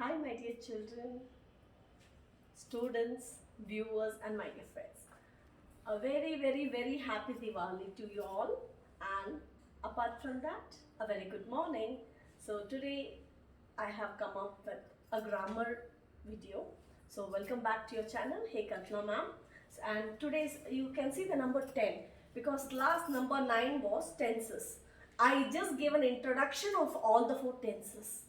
Hi, my dear children, students, viewers, and my dear friends. A very happy Diwali to you all. And apart from that, a very good morning. So, today I have come up with a grammar video. So, welcome back to your channel. Hey, Kalpana ma'am. And today's, you can see the number 10 because last number 9 was tenses. I just gave an introduction of all the 4 tenses.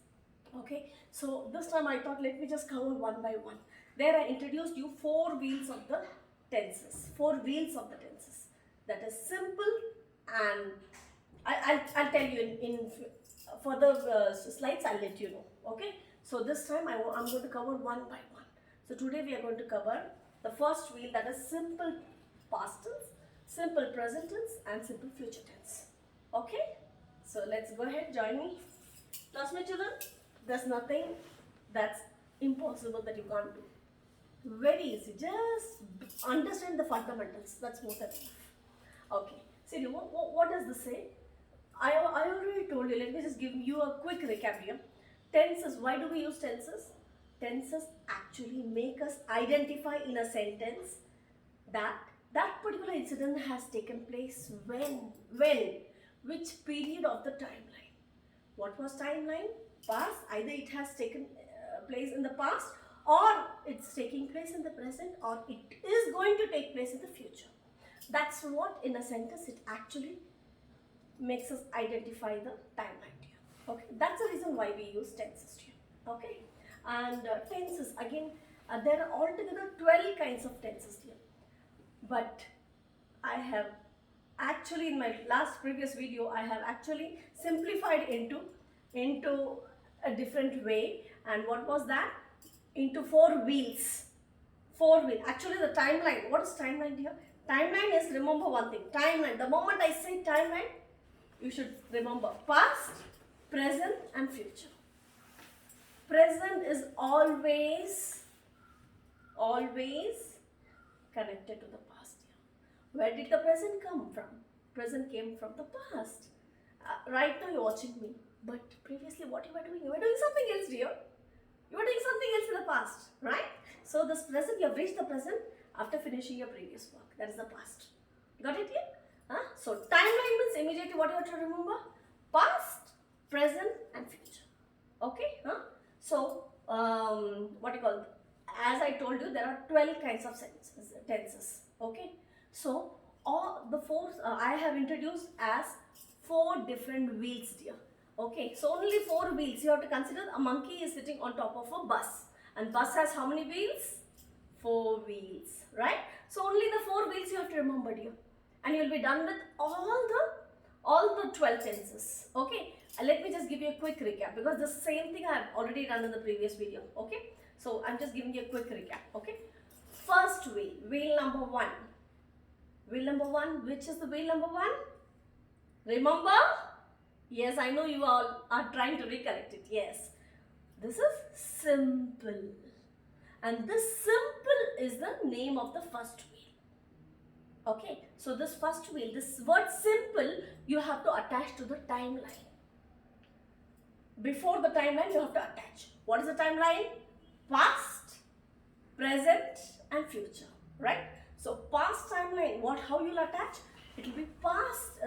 Okay, so this time I thought let me just cover one by one. There I introduced you 4 wheels of the tenses. 4 wheels of the tenses. That is simple, and I'll tell you in further slides. I'll let you know. Okay, so this time I'm going to cover one by one. So today we are going to cover the first wheel, that is simple past tense, simple present tense, and simple future tense. Okay, so let's go ahead. Join me. Class, my children. There's nothing that's impossible that you can't do. Very easy. Just understand the fundamentals. That's more than enough. Okay. See, what does this say? I already told you. Let me just give you a quick recap here. Tenses. Why do we use tenses? Tenses actually make us identify in a sentence that that particular incident has taken place when, which period of the timeline. What was timeline? Past. Either it has taken place in the past, or it's taking place in the present, or it is going to take place in the future. That's what in a sentence it actually makes us identify the timeline here. Okay, that's the reason why we use tenses here. Okay, and tenses again, there are altogether 12 kinds of tenses here, but I have actually in my previous video I have actually simplified into a different way. And what was that? Into 4 wheels. 4 wheels. Actually the timeline. What is timeline here? Timeline is, remember one thing, timeline. The moment I say timeline, you should remember past, present, and future. Present is always connected to the past here. Where did the present come from? Present came from the past. Right now you're watching me, but previously what you were doing? You were doing something else, dear. You were doing something else in the past, right? So this present, you have reached the present after finishing your previous work. That is the past. Got it here? So timeline means immediately what you have to remember? Past, present, and future. Okay? So what you call? As I told you, there are 12 kinds of tenses. Okay? So all the 4 I have introduced as 4 different wheels, dear. Okay, so only 4 wheels. You have to consider a monkey is sitting on top of a bus, and bus has how many wheels? 4 wheels, right? So only the 4 wheels you have to remember, dear, and you'll be done with all the 12 tenses. Okay, let me just give you a quick recap because the same thing I have already done in the previous video. Okay, so I'm just giving you a quick recap. Okay, first wheel, wheel number 1. Wheel number 1, which is the wheel number 1? Remember? Yes, I know you all are trying to recollect it. Yes, this is simple, and this simple is the name of the first wheel. Okay, so this first wheel, this word simple, you have to attach to the timeline. Before the timeline, you have to attach. What is the timeline? Past, present, and future, right? So past timeline, how you'll attach? It will be past,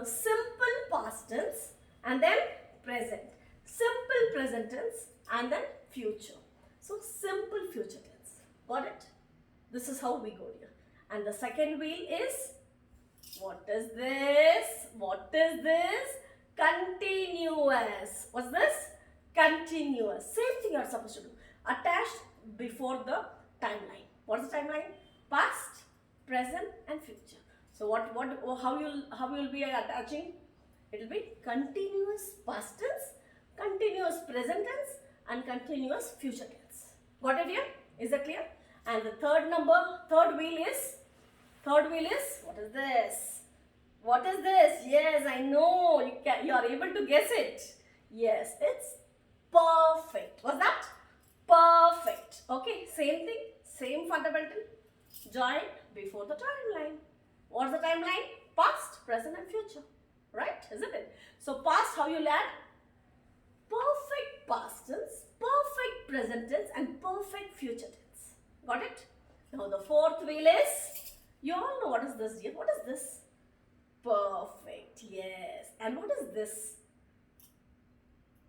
simple past tense, and then present, simple present tense, and then future. So simple future tense. Got it? This is how we go here. And the second wheel is, what is this? What is this? Continuous. What's this? Continuous. Same thing you are supposed to do. Attached before the timeline. What's the timeline? Past, present, and future. So how you'll be attaching? It will be continuous past tense, continuous present tense, and continuous future tense. Got it here? Is that clear? And the third wheel is, what is this? What is this? Yes, I know you are able to guess it. Yes, it's perfect. What's that? Perfect. Okay, same thing, same fundamental. Join before the timeline. What's the timeline? Past, present, and future. Right? Isn't it? So past, how you add? Perfect past tense, perfect present tense, and perfect future tense. Got it? Now the fourth wheel is, you all know what is this, dear? What is this? Perfect, yes. And what is this?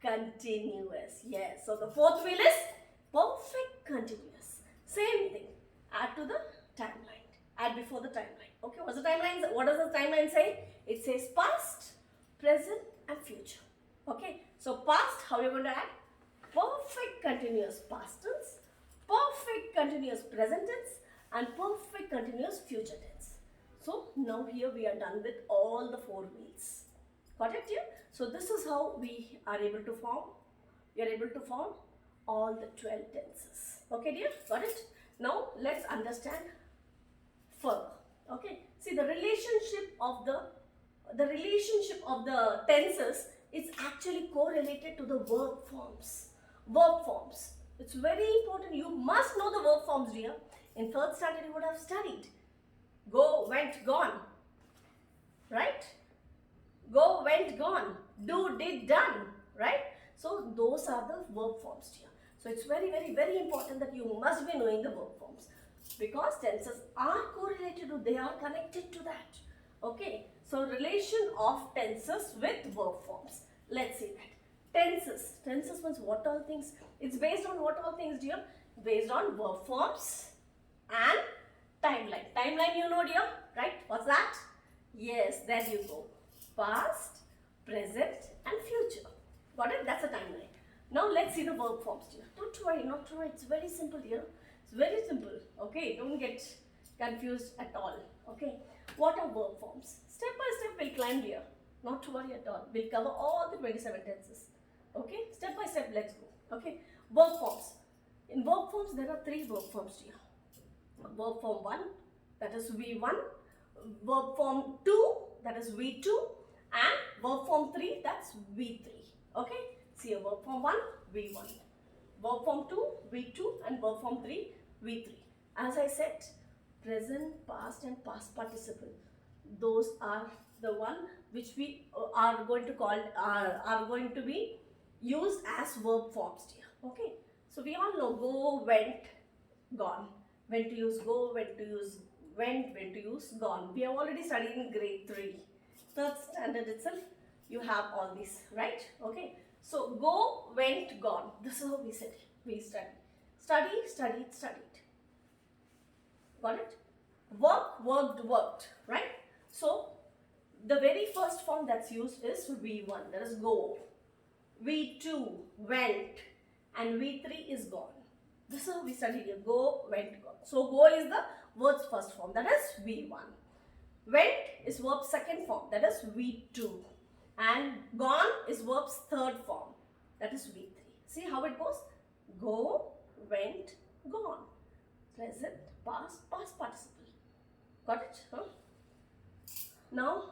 Continuous, yes. So the fourth wheel is perfect continuous. Same thing. Add to the timeline. Add before the timeline. Okay, what's the timeline? What does the timeline say? It says past, present, and future. Okay, so past, how are you going to add? Perfect continuous past tense, perfect continuous present tense, and perfect continuous future tense. So now here we are done with all the four wheels. Got it here? So this is how we are able to form. We are able to form all the 12 tenses. Okay, dear? Got it? Now let's understand further. Okay. See, the relationship of the tenses is actually correlated to the verb forms. Verb forms. It's very important. You must know the verb forms, dear. In third standard, you would have studied. Go, went, gone. Right? Go, went, gone. Do, did, done. Right? So those are the verb forms, dear. So it's very, very, very important that you must be knowing the verb forms, because tenses are correlated to, they are connected to that. Okay. So relation of tenses with verb forms. Let's see that. Tenses. Tenses means what all things? It's based on what all things, dear? Based on verb forms and timeline. Timeline, you know, dear, right? What's that? Yes, there you go. Past, present, and future. Got it? That's a timeline. Now let's see the verb forms, dear. Don't worry, not to worry. It's very simple, dear. It's very simple. Okay, don't get confused at all. Okay, what are verb forms? Step by step, we'll climb, dear. Not to worry at all. We'll cover all the 27 tenses. Okay, step by step, let's go. Okay, verb forms. In verb forms, there are three verb forms, dear. Verb form 1, that is V1. Verb form 2, that is V2. And verb form 3, that's V3. Okay, see a verb form 1, V1. Verb form 2, V2. And verb form 3, V3. As I said, present, past, and past participle. Those are the one which we are going to call, are going to be used as verb forms, dear. Okay, so we all know go, went, gone. When to use go, when to use went, when to use gone. We have already studied in grade 3. Third standard itself, you have all these, right? Okay, so go, went, gone. This is how we said we study. Study, studied, studied. Got it? Work, worked, worked, right? So the very first form that's used is V1, that is go. V2, went, and V3 is gone. This is how we studied here. Go, went, gone. So go is the word's first form, that is V1. Went is verb's second form, that is V2. And gone is verb's third form, that is V3. See how it goes? Go, went, gone. Present, past, past participle. Got it? Huh? Now,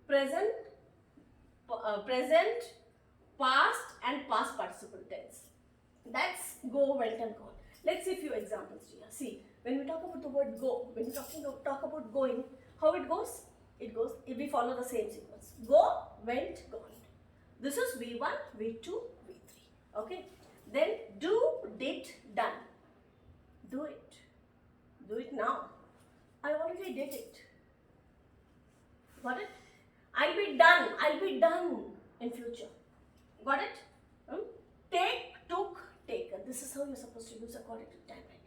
present, past, and past participle tense. That's go, went, and gone. Let's see a few examples here. See, when we talk about the word go, when we talk about going, how it goes? It goes, if we follow the same sequence. Go, went, gone. This is V1, V2, V3. Okay. Then do, did, done. Do it. Do it now. I already did it. Got it? I'll be done. I'll be done in future. Got it? Take, took, taken. This is how you're supposed to use according to timeline.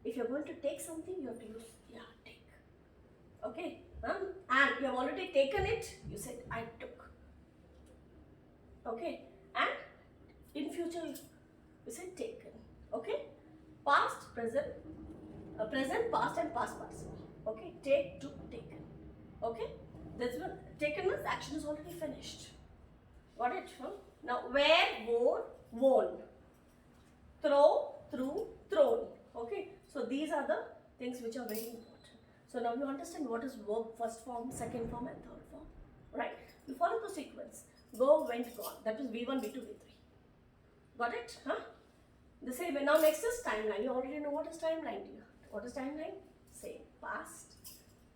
If you're going to take something, you have to use, take. Okay? And you have already taken it, you said, I took. Okay? And in future, you said taken. Okay? Past, present, past, and past participle. Okay? Take, took, taken. Okay? That's what taken means action is already finished. Got it? Now, wear, wore, worn. Throw, threw, thrown. Okay? So these are the things which are very important. So now you understand what is verb first form, second form, and third form. Right? You follow the sequence. Go, went, gone. That is V1, V2, V3. Got it? Huh? The same. Now next is timeline. You already know what is timeline, dear. What is timeline? Same. Past,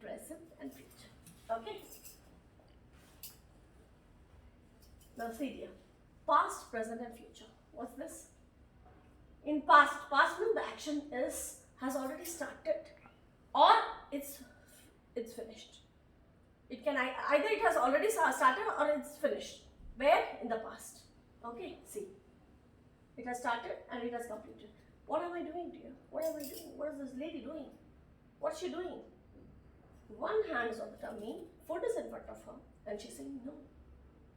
present, and future. Okay? Now see, dear. Past, present, and future. What's this? In past. Past means the action has already started, or it's finished. It can either it has already started or it's finished. Where? In the past. Okay, see. It has started and it has completed. What am I doing, dear? What am I doing? What is this lady doing? What's she doing? One hand is on the tummy, food is in front of her, and she's saying no.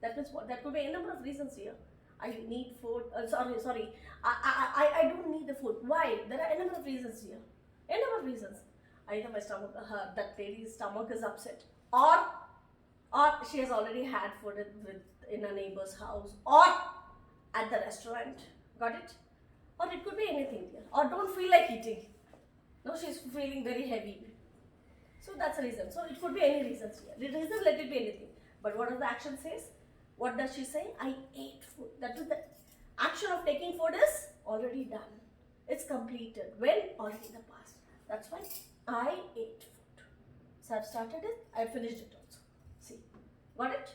That means what? That could be a number of reasons here. I need food. Sorry. I don't need the food. Why? There are a number of reasons here. A number of reasons. Either my stomach, that lady's stomach is upset, or she has already had food in a neighbor's house, or at the restaurant. Got it? Or it could be anything here. Or don't feel like eating. No, she's feeling very heavy. So that's the reason. So it could be any reasons here. The reason, let it be anything. But what does the action says? What does she say? I ate food. That is the action of taking food is already done. It's completed. When? Already in the past. That's why I ate food. So I've started it. I finished it also. See. Got it?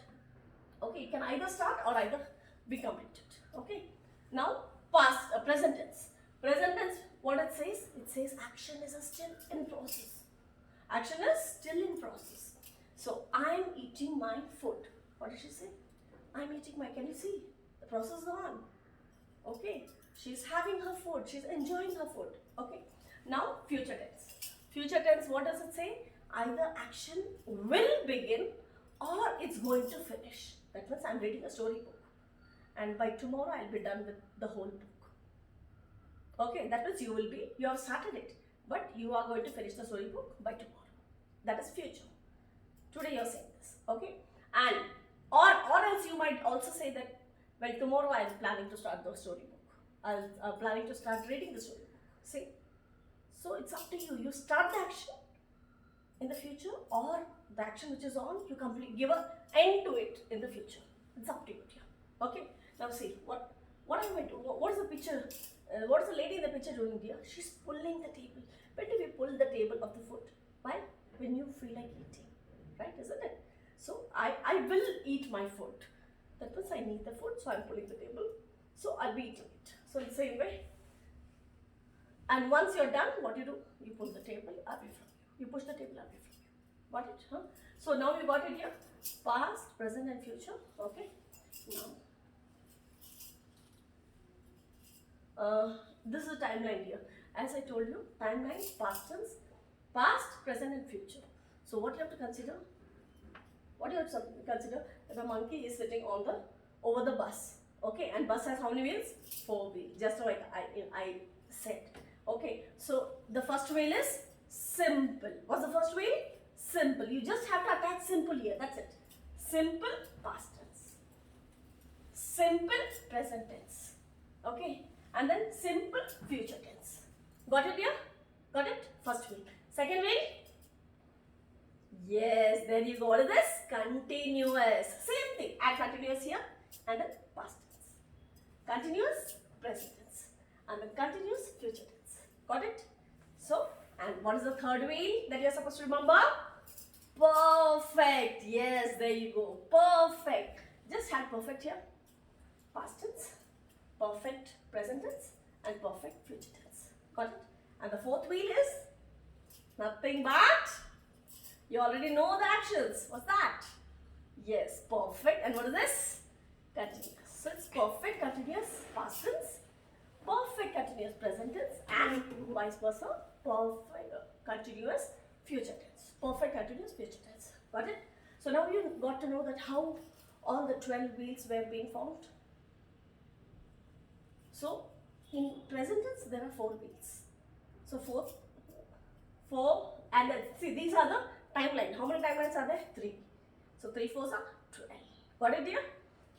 Okay. It can either start or either be completed. Okay. Now, past, present tense. Present tense, what it says? It says action is still in process. Action is still in process. So, I'm eating my food. What did she say? I'm eating my, can you see? The process is on. Okay. She's having her food. She's enjoying her food. Okay. Now, future tense. Future tense, what does it say? Either action will begin or it's going to finish. That means I'm reading a storybook. And by tomorrow, I'll be done with the whole book. Okay, that means you have started it, but you are going to finish the storybook by tomorrow. That is future. Today you're saying this, okay? And, or else you might also say that, well, tomorrow I'm planning to start the storybook. I'm planning to start reading the storybook. See? So it's up to you. You start the action in the future, or the action which is on, you give an end to it in the future. It's up to you here. Okay? Now see, what am I doing? What is the picture? What is the lady in the picture doing here? She's pulling the table. When do we pull the table of the food? Why? When you feel like eating. Right? Isn't it? So, I will eat my food. That means I need the food, so I'm pulling the table. So, I'll be eating it. So, in the same way. And once you're done, what you do? You pull the table away from you. You push the table away from you. Got it? Huh? So, now you got it here. Past, present and future. Okay? Now, this is a timeline here. As I told you, timeline, past tense, past, present and future. So what you have to consider? What you have to consider? That a monkey is sitting over the bus. Okay, and bus has how many wheels? 4 wheels. Just like I said. Okay, so the first wheel is simple. What's the first wheel? Simple. You just have to attach simple here. That's it. Simple past tense. Simple present tense. Okay. And then simple future tense. Got it here? Got it? First wheel. Second wheel? Yes, there you go. What is this? Continuous. Same thing. Add continuous here and then past tense. Continuous present tense. And then continuous future tense. Got it? So, and what is the third wheel that you are supposed to remember? Perfect. Yes, there you go. Perfect. Just add perfect here. Past tense. Perfect present tense and perfect future tense. Got it? And the fourth wheel is nothing but, you already know the actions. What's that? Yes, perfect. And what is this? Continuous. So it's perfect continuous past tense, perfect continuous present tense, and vice versa, perfect continuous future tense. Perfect continuous future tense. Got it? So now you got to know that how all the 12 wheels were being formed. So, in present tense, there are 4 wheels. So, 4, and see, these are the timeline. How many timelines are there? 3. So, 3 4s are 12. Got it, dear?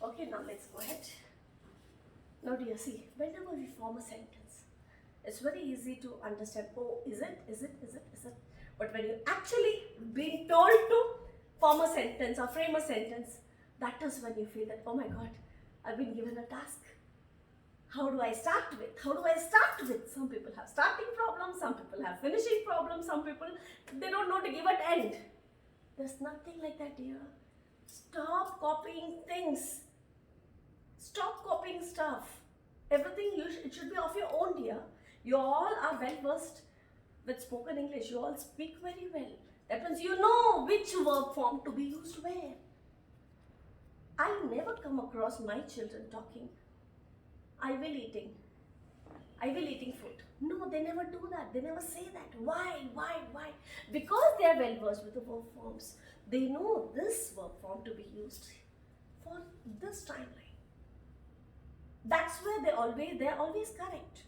Okay, now let's go ahead. Now, dear, see, whenever we form a sentence, it's very easy to understand. Oh, is it? But when you actually being told to form a sentence or frame a sentence, that is when you feel that, oh my God, I've been given a task. How do I start with? Some people have starting problems, some people have finishing problems, some people, they don't know to give an end. There's nothing like that, dear. Stop copying things. Stop copying stuff. Everything it should be of your own, dear. You all are well versed with spoken English. You all speak very well. That means you know which verb form to be used where. I never come across my children talking, I will eating food. No, they never do that. They never say that. Why? Because they are well versed with the verb forms. They know this verb form to be used for this timeline. That's where they're always correct.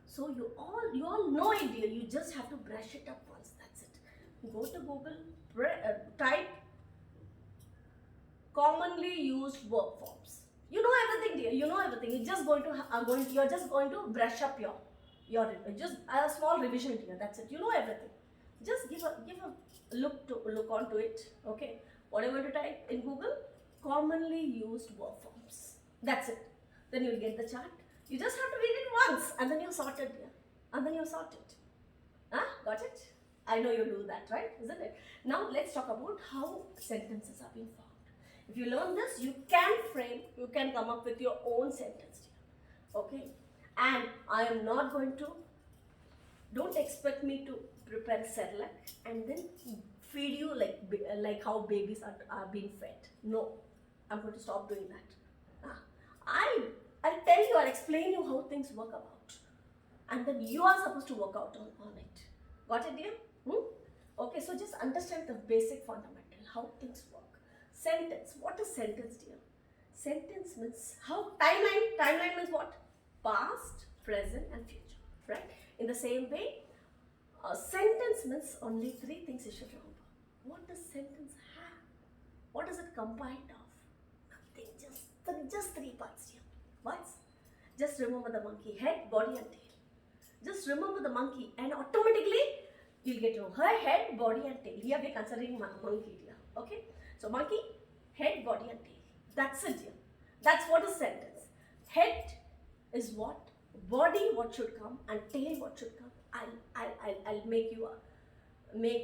So you all know it, dear. You just have to brush it up once. That's it. Go to Google, type commonly used verb forms. You know everything, dear. You know everything. You're just going to brush up your just a small revision, dear. That's it. You know everything. Just give a look onto it. Okay. What are you going to type in Google? Commonly used verb forms. That's it. Then you'll get the chart. You just have to read it once, and then you're sorted, dear. And then you're sorted. Got it? I know you do that, right? Isn't it? Now let's talk about how sentences are being formed. If you learn this, you can come up with your own sentence, dear. Okay? And I am not going to, don't expect me to prepare Cerelac and then feed you like how babies are being fed. No, I'm going to stop doing that. I'll tell you, I'll explain you how things work about. And then you are supposed to work out on it. Got it, dear? Okay, so just understand the basic fundamental, how things work. Sentence. What is sentence, dear? Sentence means how timeline. Timeline means what? Past, present and future. Right? In the same way, sentence means only three things you should remember. What does sentence have? What is it combined of? Nothing. Just three parts, dear. What? Just remember the monkey, head, body and tail. Just remember the monkey and automatically you'll get your head, body and tail. Here we are considering monkey, dear. Okay? So monkey, head, body and tail. That's it, dear. That's what is sentence. Head is what? Body what should come and tail what should come. I'll make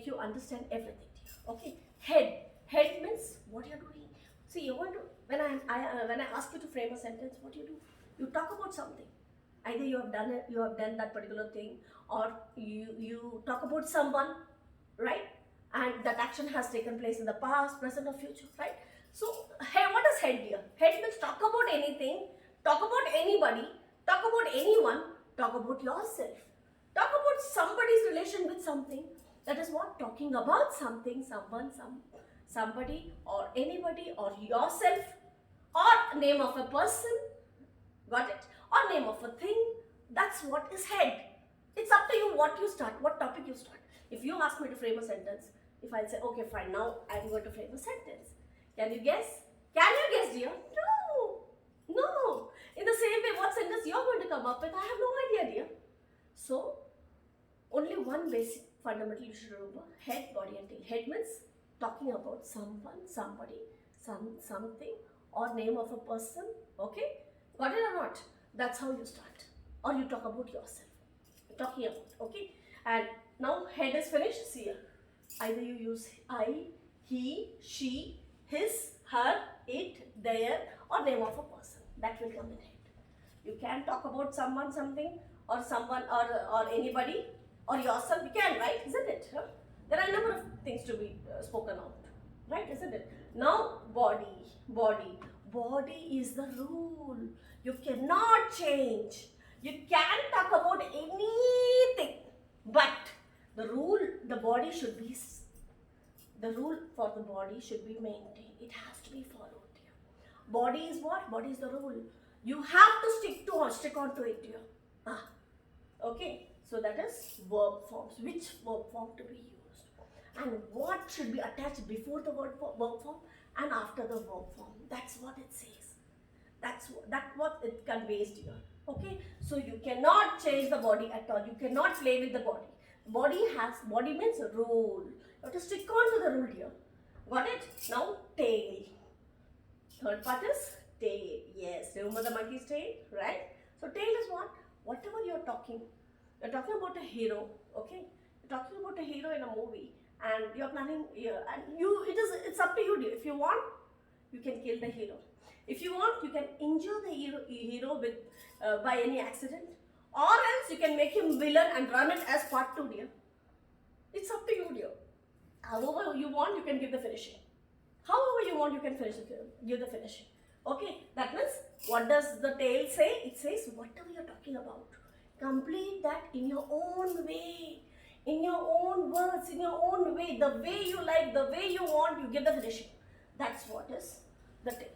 you understand everything, dear. Okay? Head means what you're doing. See, you want to when I ask you to frame a sentence, what do? You talk about something. Either you have done that particular thing, or you talk about someone, right? And that action has taken place in the past, present or future, right? So, what is head, dear? Head means talk about anything, talk about anybody, talk about anyone, talk about yourself. Talk about somebody's relation with something. That is what? Talking about something, someone, somebody or anybody or yourself, or name of a person. Got it? Or name of a thing. That's what is head. It's up to you what you start, what topic you start. If you ask me to frame a sentence, if I say, okay, fine, now I'm going to frame a sentence. Can you guess? Can you guess, dear? No. In the same way, what sentence you're going to come up with, I have no idea, dear. So, only one basic fundamental you should remember. Head, body and tail. Head means talking about someone, somebody, something, or name of a person. Okay? Got it or not? That's how you start. Or you talk about yourself. Talking about, okay? And now head is finished. See here. Either you use I, he, she, his, her, it, their, or name of a person. That will come in head. You can talk about someone, something, or someone, or anybody, or yourself. You can, right? Isn't it? Huh? There are a number of things to be spoken out. Right? Isn't it? Now, body. Body is the rule. You cannot change. You can talk about anything, but the rule for the body should be maintained. It has to be followed, dear. Body is what? Body is the rule. You have to stick on to it, dear. Okay. So that is verb forms. Which verb form to be used, and what should be attached before the verb form and after the verb form. That's what it says. That's what it conveys, dear. Okay, so you cannot change the body at all. You cannot play with the body. Body means rule. You have to stick on to the rule, dear. Got it? Now tail. Third part is tail. Yes, remember the monkey's tail, right? So tail is what? Whatever you're talking about a hero. Okay, you're talking about a hero in a movie, and you're planning. It's up to you, dear. If you want, you can kill the hero. If you want, you can injure the hero with by any accident, or else you can make him villain and run it as part 2, dear. It's up to you, dear. However you want, you can give the finishing. However you want, you can give the finishing. Okay, that means what does the tale say? It says whatever you're talking about, complete that in your own way, in your own words, in your own way, the way you like, the way you want, you give the finishing. That's what is the tale.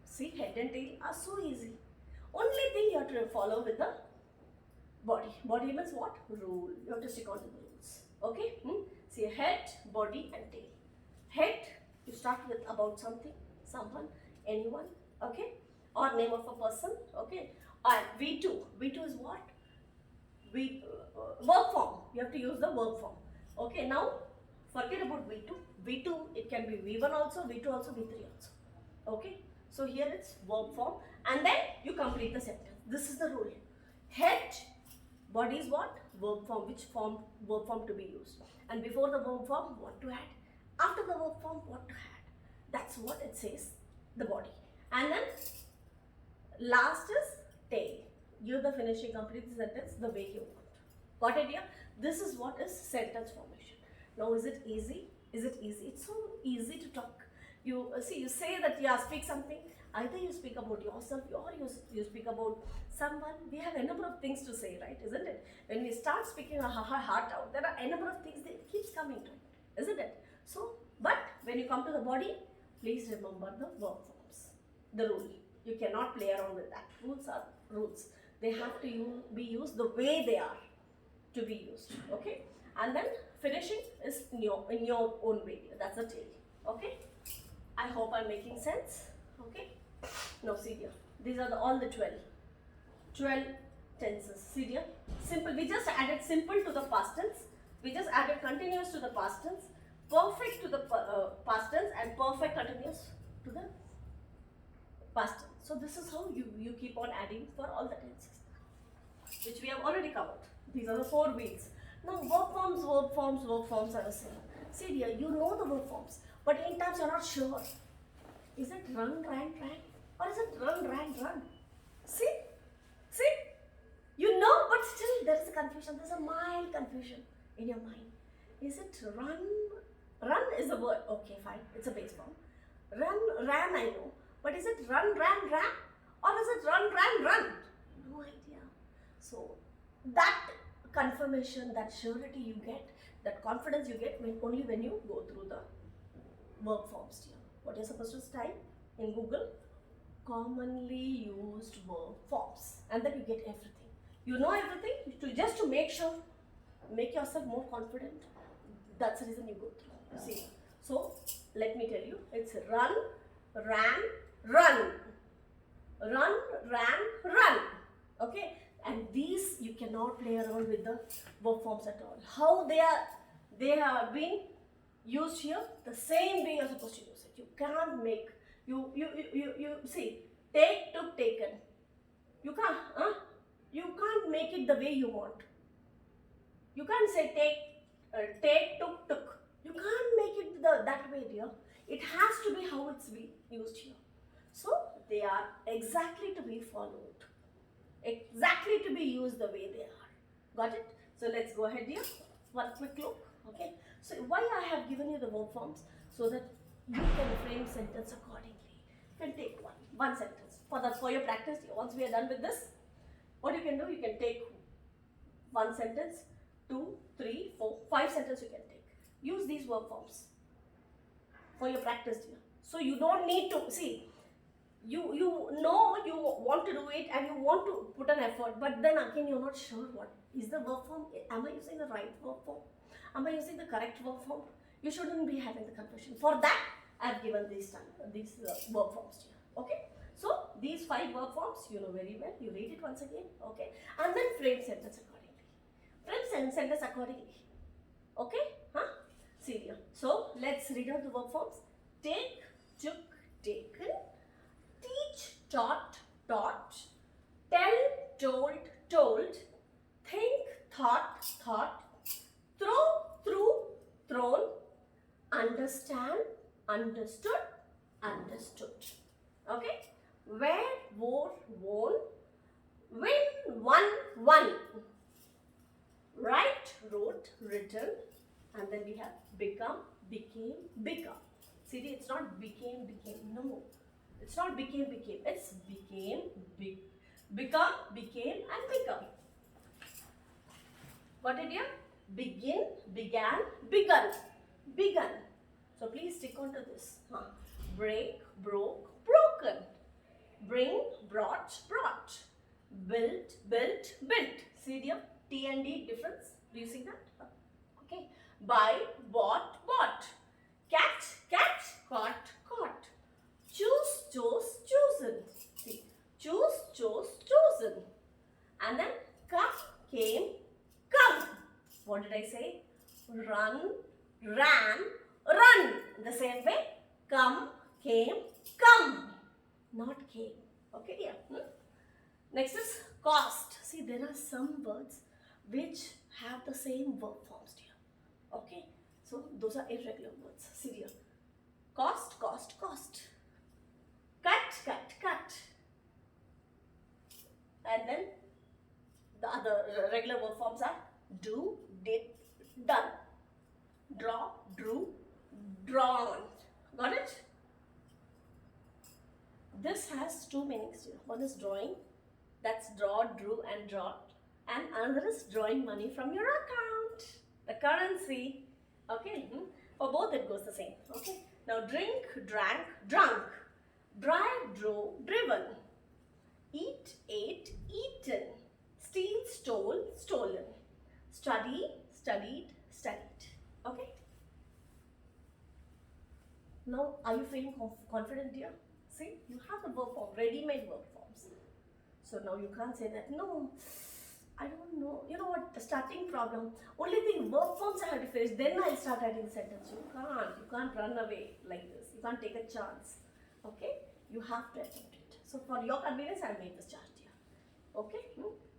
See, head and tail are so easy. Only thing you have to follow with the body. Body means what? Rule. You have to stick on to the rules. Okay? See, head, body and tail. Head, you start with about something, someone, anyone, okay? Or name of a person, okay? And V2. V2 is what? Verb form. You have to use the verb form. Okay, now forget about V2. V2, it can be V1 also, V2 also, V3 also. Okay? So here it's verb form, and then you complete the sentence. This is the rule. Head, body is what? Verb form. Which verb form to be used? And before the verb form, what to add? After the verb form, what to add? That's what it says, the body. And then last is tail. Give the finishing, complete the sentence the way you want. Got it, dear? This is what is sentence formation. Now, is it easy? Is it easy? It's so easy to talk. You see, you say that you speak something. Either you speak about yourself or you speak about someone. We have a number of things to say, right? Isn't it? When we start speaking our heart out, there are a number of things that keeps coming to it, isn't it? So, but when you come to the body, please remember the verb forms. The rule. You cannot play around with that. Rules are rules. They have to be used the way they are to be used. Okay? And then finishing is in your own way. That's the tail. Okay? I hope I'm making sense. Okay? Now see here. These are all the 12 tenses. See here. Simple. We just added simple to the past tense. We just added continuous to the past tense. Perfect to the past tense, and perfect continuous to the past tense. So this is how you keep on adding for all the tenses, which we have already covered. These are the 4 wheels. Now verb forms are the same. See dear, you know the verb forms, but in times you're not sure. Is it run, ran, or is it run, ran, run? See, you know, but still there is a confusion. There's a mild confusion in your mind. Is it run? Run is a word. Okay, fine. It's a base form. Ran, I know. But is it run, ran? Or is it run, run? No idea. So, that confirmation, that surety you get, that confidence you get only when you go through the verb forms here. What you're supposed to type in Google? Commonly used verb forms. And then you get everything. You know everything just to make yourself more confident. That's the reason you go through. See, so let me tell you, it's run, ran, run. Run, ran, run. Okay, and these you cannot play around with the verb forms at all. How they have been used here, the same way you're supposed to use it. You cannot make you see, take, took, taken. You can't make it the way you want. You can't say take, took. You can't make it that way, dear. It has to be how it's being used here. So they are exactly to be followed, exactly to be used the way they are. Got it? So let's go ahead, dear. One quick look. Okay. So why I have given you the verb forms, so that you can frame sentence accordingly. You can take one sentence for your practice. Once we are done with this, what you can do? You can take one sentence, 2, 3, 4, 5 sentences you can take. Use these verb forms for your practice, dear. So you don't need to see. You know you want to do it and you want to put an effort, but then again you're not sure what is the verb form. Am I using the right verb form? Am I using the correct verb form? You shouldn't be having the confusion. For that, I've given these verb forms here. Okay. So these 5 verb forms you know very well. You read it once again. Okay. And then frame sentence accordingly. Frame sentence accordingly. Okay. Huh? See here. So let's read out the verb forms. Take, took, taken. Teach, taught, tell, told, think, thought, throw, threw, thrown, understand, understood. Okay? wear, wore, worn, win, won, won. Write, wrote, written, and then we have become, became, become. See, it's not became, no. It's not became, it's became, become, became, and become. Got it here? Begin, began, begun, begun. So please stick on to this. Break, broke, broken. Bring, brought, brought. Built, built, built. See dear, T and D difference. Do you see that? Okay. Buy, bought, bought. Catch, catch, caught, caught. Choose, chose, chosen. See, choose, chose, chosen. And then come, came, come. What did I say? Run, ran, run. The same way, come, came, come. Not came. Okay, dear. Next is cost. See, there are some words which have the same verb forms, dear. Okay, so those are irregular words. See, dear. Cost, cost, cost. Cut, cut, cut. And then the other regular verb forms are do, did, done. Draw, drew, drawn. Got it? This has two meanings here. One is drawing, that's draw, drew, and drawn. And another is drawing money from your account, the currency. Okay, for both it goes the same. Okay, now drink, drank, drunk. Drive, drove, driven. Eat, ate, eaten. Steal, stole, stolen. Study, studied, studied. Okay. Now, are you feeling confident, dear? See, you have the verb form, ready-made verb forms. So now you can't say that, no, I don't know. You know what, the starting problem, only thing verb forms I have to finish, then I'll start writing the sentence. You can't run away like this. You can't take a chance. Okay, you have to attempt it. So for your convenience, I'll make this chart here. Okay,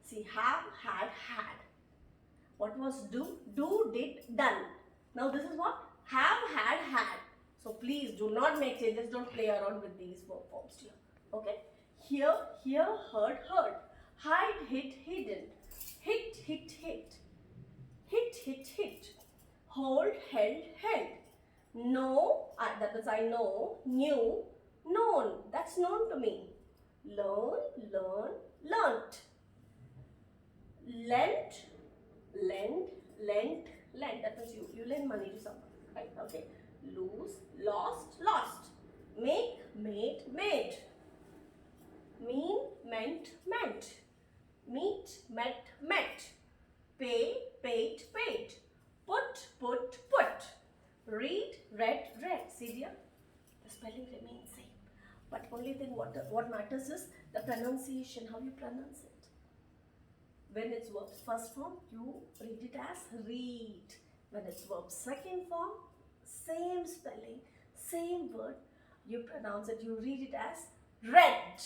see, have, had, had. What was do, did, done. Now this is what, have, had, had. So please do not make changes, don't play around with these verb forms here. Okay? Hear, heard, heard. Hide, hid, hidden. Hit, hit, hit. Hit, hit, hit. Hold, held, held. Know, that is I know, knew, known. That's known to me. Learn, learnt. Lent, lend, lent. That means you lend money to someone, right? Okay. Lose, lost. Make, made. Mean, meant. Meet, met. Pay, paid. Put. Read, read. See dear, the spelling remains same. But only thing what matters is the pronunciation, how you pronounce it. When it's verb first form, you read it as read. When it's verb second form, same spelling, same word, you pronounce it, you read it as read.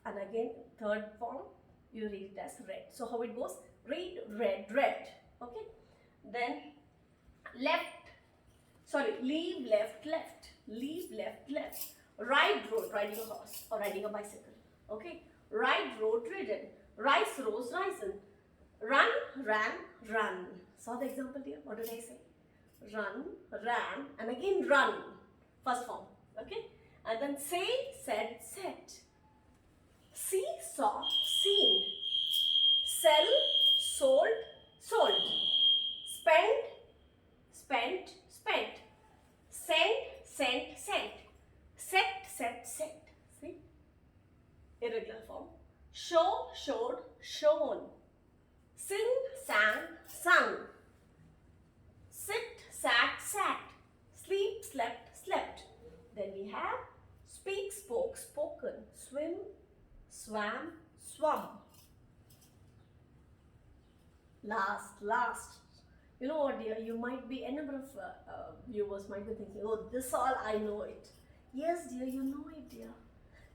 And again, third form, you read it as read. So how it goes? Read, read. Okay? Then leave, left. Leave, left. Ride, rode, riding a horse or riding a bicycle. Okay? Ride, rode, ridden. Rice, rose, risen. Run, ran. Saw the example here? What did I say? Run, ran, and again run. First form. Okay? And then say, said, set. See, saw, seen. Sell, sold. Spend, spent. Send, sent. Set. See? Irregular form. Show, showed, shown. Sing, sang, sung. Sit, sat. Sleep, slept. Then we have speak, spoke, spoken. Swim, swam, swum. Last. You know what, dear? You might be, a number of viewers might be thinking, oh, this all I know it. Yes, dear, you know it, dear.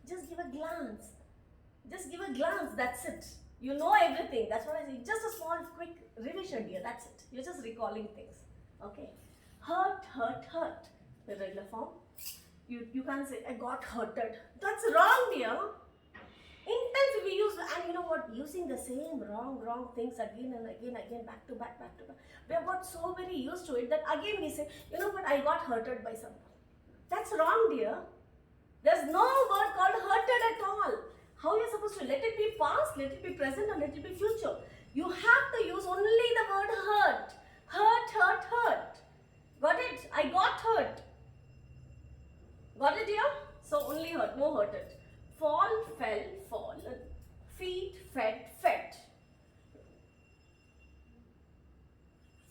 Just give a glance. That's it. You know everything. That's what I say. Just a small, quick revision, dear. That's it. You're just recalling things. Okay. Hurt. The regular form. You can't say I got hurted. That's wrong, dear. Intense we use, and you know what? Using the same wrong things again and again, back to back. We have got so very used to it that again we say, you know what? I got hurted by someone. That's wrong, dear. There's no word called hurted at all. How you're supposed to let it be past, let it be present, or let it be future? You have to use only the word hurt. Hurt. Got it? I got hurt. Got it, dear? So only hurt, no hurted. Fall, fell, fallen. Feed, fed, fed.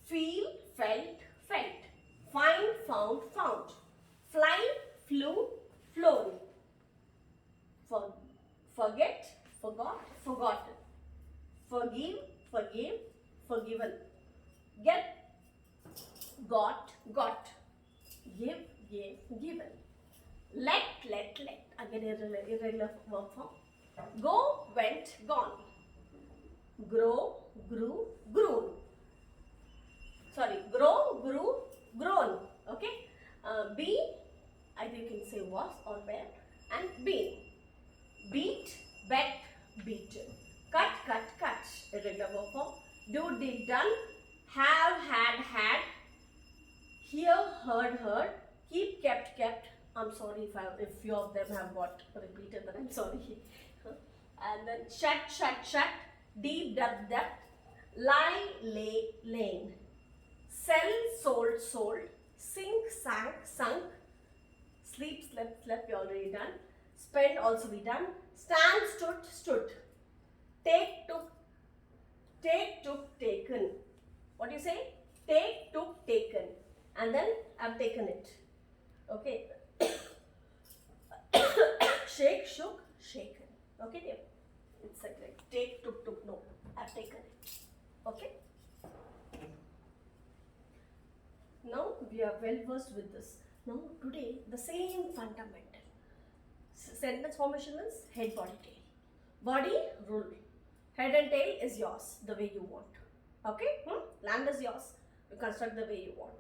Feel, felt, felt. Find, found, found. Fly, flew, flown. Forget, forgot, forgotten. Forgive, forgave, forgiven. Get, got, give, gave, given. Let. Again irregular verb form. Go, went, gone. Grow, grew, grown. Sorry, grow, grew, grown. Okay. Be, either you can say was or were, and been. Beat, bet, beaten. Cut, irregular verb form. Do, did, done. Have, had. Hear, heard. Keep, kept. I'm sorry if few of them have got repeated, but I'm sorry. And then shut. Deep, depth. Lie, lay, lane. Sell, sold. Sink, sank, sunk. Sleep, slept, we already done. Spend, also we done. Stand, stood. Take, took, taken. What do you say? Take, took, taken. And then I've taken it. Okay. Shake, shook, shaken. Okay, dear? It's like take, took, no. I've taken it. Okay? Now we are well versed with this. Now today the same fundamental. Sentence formation is head, body, tail. Body, rule. Head and tail is yours, the way you want. Okay? Land is yours. You construct the way you want.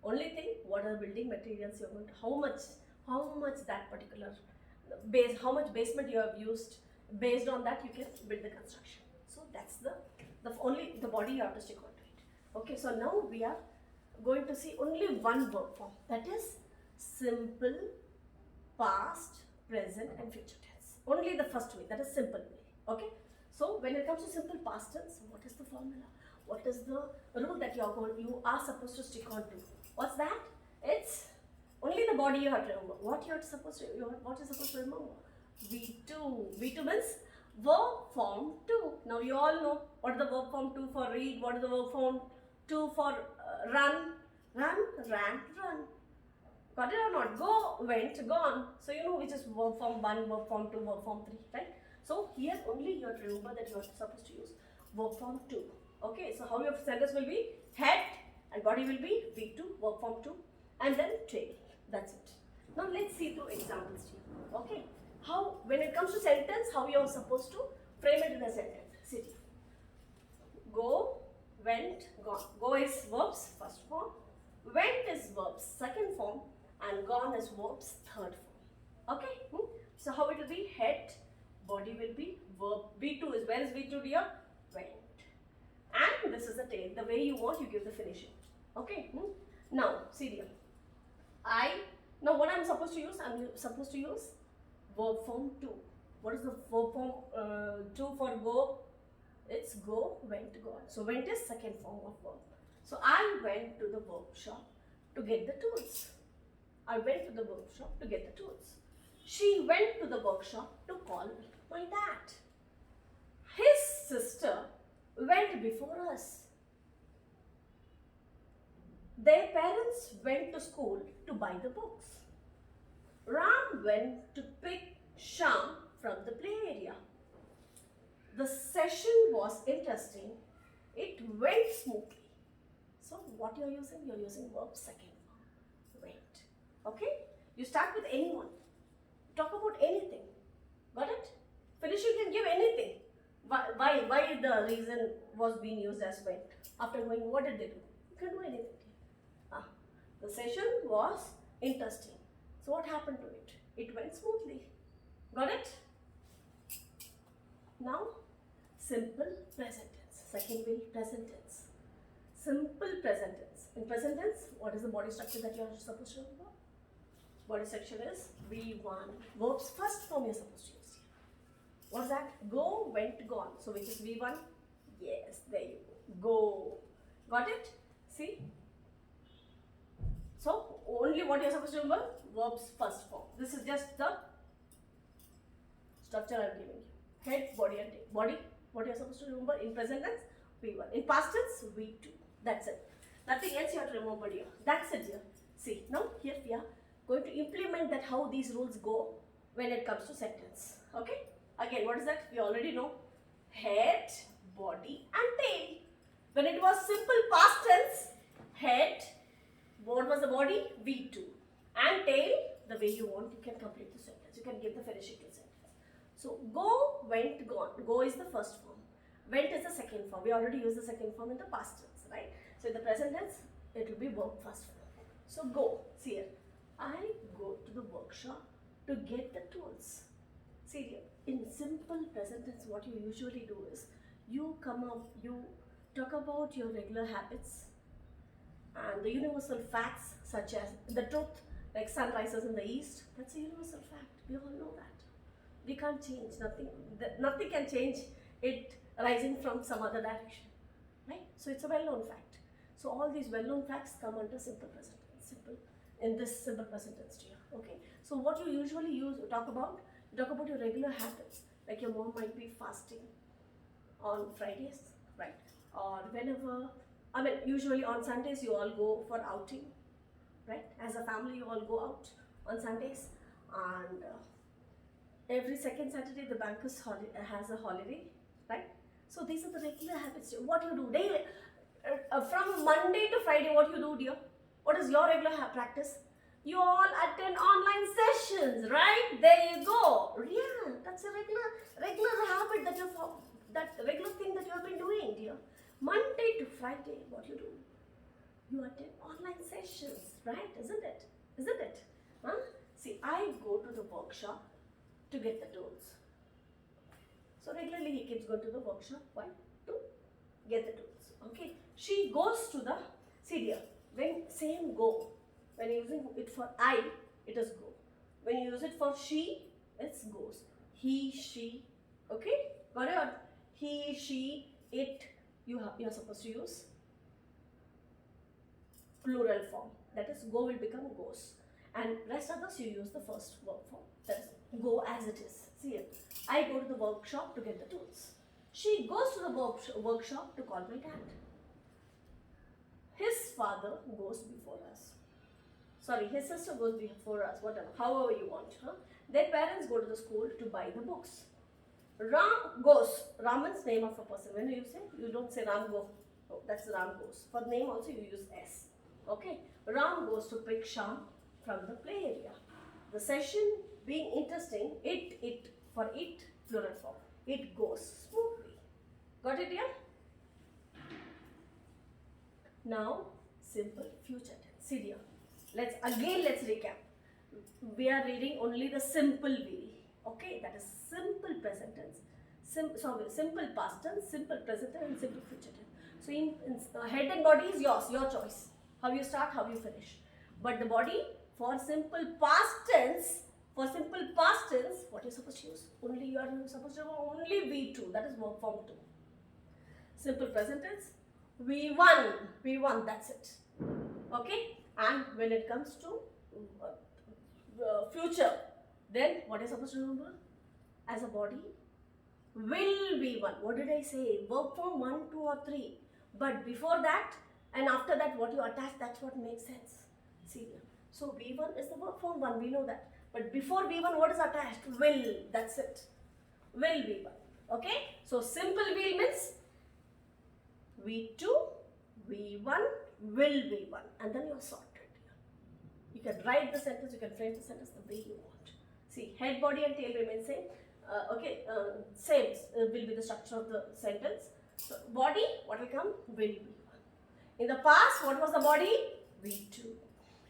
Only thing, what are the building materials you want? How much that particular base, how much basement you have used. Based on that, you can build the construction. So that's the only the body you have to stick on to it. Okay, so now we are going to see only one verb form, that is simple, past, present, and future tense. Only the first way, that is simple way. Okay. So when it comes to simple past tense, what is the formula? What is the rule that you are supposed to stick on to? What's that? It's only the body you have to remember. What you're supposed to remember? V2. V2 means verb form 2. Now you all know what is the verb form 2 for read, what is the verb form 2 for run. Ran, run. Got it or not? Go, went, gone. So you know which is verb form 1, verb form 2, verb form 3, right? So here only you have to remember that you are supposed to use verb form 2. Okay, so how your sentence will be head and body will be V2, verb form 2, and then tail. That's it. Now let's see two examples here. Okay, how when it comes to sentence, how you are supposed to frame it in a sentence. See, go, went, gone. Go is verbs first form, went is verbs second form, and gone is verbs third form. Okay, so how it will be? Head, body will be verb. V2 is, where is V2 dear? Went. And this is the tail. The way you want, you give the finishing. Okay. Now, see dear. Now what I'm supposed to use? I'm supposed to use verb form 2. What is the verb form 2 for go? It's go, went, gone. So went is second form of verb. So I went to the workshop to get the tools. I went to the workshop to get the tools. She went to the workshop to call my dad. His sister went before us. Their parents went to school to buy the books. Ram went to pick Sham from the play area. The session was interesting. It went smoothly. So what you're using? You're using verb second form. Went. Okay? You start with anyone. Talk about anything. Got it? Finish, you can give anything. Why the reason was being used as went. After going, what did they do? You can do anything. The session was interesting. So what happened to it? It went smoothly. Got it? Now, simple present tense. Second will present tense. Simple present tense. In present tense, what is the body structure that you are supposed to remember? Body structure is V1. Verbs first form you are supposed to use. What's that? Go, went, gone. So which is V1? Yes, there you go. Go. Got it? See? So only what you are supposed to remember? Verbs first form. This is just the structure I am giving you. Head, body and tail. Body, what you are supposed to remember in present tense? V1. In past tense, V2. That's it. Nothing else you have to remember here. That's it here. See, now here we are going to implement that how these rules go when it comes to sentence. Okay? Again, what is that? We already know. Head, body and tail. When it was simple past tense, head, what was the body? V2. And tail, the way you want, you can complete the sentence. You can give the finishing to the sentence. So, go, went, gone. Go is the first form. Went is the second form. We already used the second form in the past tense, right? So, in the present tense, it will be verb first form. So, go. See here. I go to the workshop to get the tools. See here. In simple present tense, what you usually do is, you talk about your regular habits and the universal facts such as the truth, like sun rises in the east. That's a universal fact. We all know that. We can't change nothing can change it rising from some other direction, right? So it's a well-known fact. So all these well-known facts come under simple present tense, in this simple present tense here. Okay, so what you usually talk about your regular habits, like your mom might be fasting on Fridays, right? Or whenever, usually on Sundays you all go for outing, right? As a family you all go out on Sundays, and every second Saturday the bank has a holiday, right? So these are the regular habits. What you do daily, from Monday to Friday, what you do, dear? What is your regular practice? You all attend online sessions, right? There you go. Yeah, that's a regular habit that regular thing that you have been doing, dear. Monday to Friday, what you do? You attend online sessions, right? Isn't it? Isn't it? Huh? See, I go to the workshop to get the tools. So regularly he keeps going to the workshop. Why? To get the tools. Okay. She goes to the, see dear, when same go. When using it for I, it is go. When you use it for she, it's goes. He, she. Okay. Got it? He, she, it. You are supposed to use plural form. That is, go will become goes. And rest others you use the first verb form. That is, go as it is. See here. I go to the workshop to get the tools. She goes to the workshop to call my dad. His father goes before us. Sorry, his sister goes before us, whatever, however you want. Huh? Their parents go to the school to buy the books. Ram goes. Raman's name of a person. When you say, you don't say Ram go. Oh, that's Ram goes. For name also you use S. Okay. Ram goes to pick Sham from the play area. The session being interesting, for it, plural form. It goes smoothly. Got it here? Now, simple future tense. See here. Let's recap. We are reading only the simple will. Okay, that is simple present tense. Simple past tense, simple present tense, and simple future tense. So, in head and body is yours, your choice. How you start, how you finish. But the body, for simple past tense, what you're supposed to use? Only you are supposed to use only V2. That is verb form 2. Simple present tense, V1. That's it. Okay. And when it comes to future, then what are you supposed to remember? As a body, will V1. What did I say? Verb form 1, 2 or 3. But before that and after that, what you attach, that's what makes sense. See here. So V1 is the verb form 1. We know that. But before V1, what is attached? Will. That's it. Will V1. Okay. So simple will means V2, V1, will V1. And then you are sorted. You can write the sentence, you can frame the sentence the way you want. See, head, body and tail remain same. Same will be the structure of the sentence. So, body, what will come? Will V1. In the past, what was the body? V2.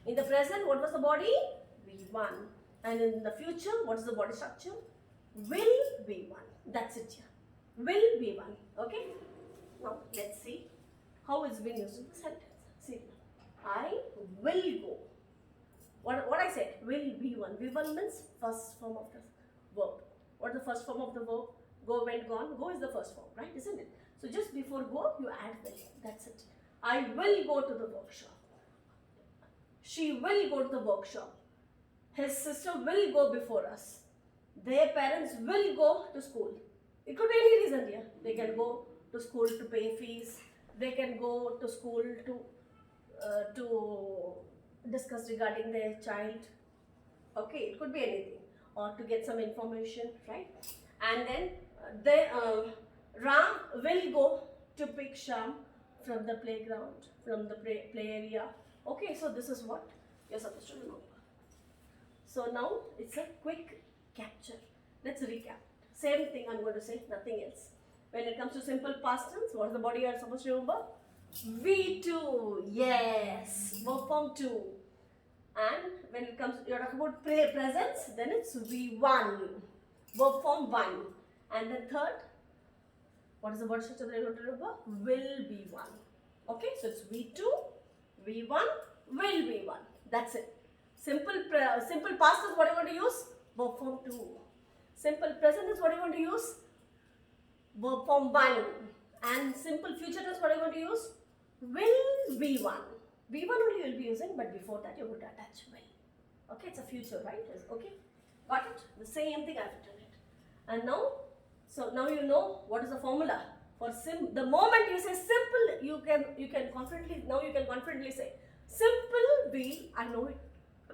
In the present, what was the body? V1. one. And in the future, what is the body structure? Will be one. That's it here. Will be one. Okay? Now, let's see how it's been used in the sentence. See, I will go. What I said? Will be one. Be one means first form of the verb. What is the first form of the verb? Go, went, gone. Go is the first form, right? Isn't it? So just before go, you add will. That's it. I will go to the workshop. She will go to the workshop. His sister will go before us. Their parents will go to school. It could be any reason here. They can go to school to pay fees. They can go to school to discuss regarding their child. Okay, it could be anything. Or to get some information, right? And then Ram will go to pick Sham from the playground, from the play area. Okay, so this is what you're supposed to remember. So now it's a quick capture. Let's recap. Same thing I'm going to say, nothing else. When it comes to simple past tense, what is the body you are supposed to remember? V2, yes, verb form 2. And when it comes, you're talking about presence, then it's V1, verb form 1. And then third, what is the word structure that you're going to remember? Will be 1. Okay, so it's V2, V1, will be 1. That's it. Simple past is what you want to use? Verb form 2. Simple present is what you want to use? Verb form 1. And simple future is what you want to use? Will be 1. V1 only you'll be using, but before that you would attach will. Okay, it's a future, right? Okay, got it? The same thing I've written it. And now, so now you know what is the formula for the moment you say simple, you can confidently say simple will. I know it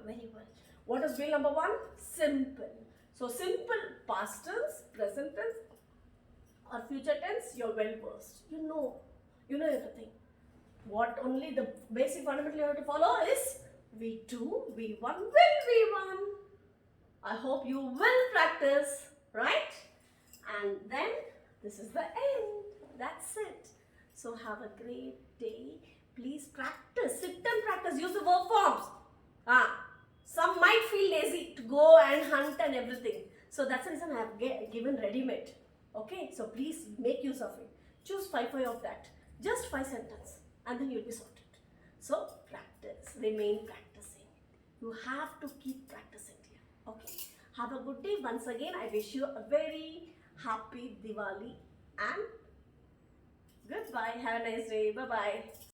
very well. What is will number 1? Simple. So simple past tense, present tense, or future tense, you're well versed. You know everything. What only the basic fundamental you have to follow is V2, V1, will V1. I hope you will practice, right? And then this is the end. That's it. So have a great day. Please practice. Sit and practice. Use the verb forms. Some might feel lazy to go and hunt and everything. So that's the reason I have given ready-made. Okay, so please make use of it. Choose 5 of that. Just 5 sentences. And then you'll be sorted. So practice. Remain practicing. You have to keep practicing here. Okay. Have a good day. Once again, I wish you a very happy Diwali and goodbye. Have a nice day. Bye-bye.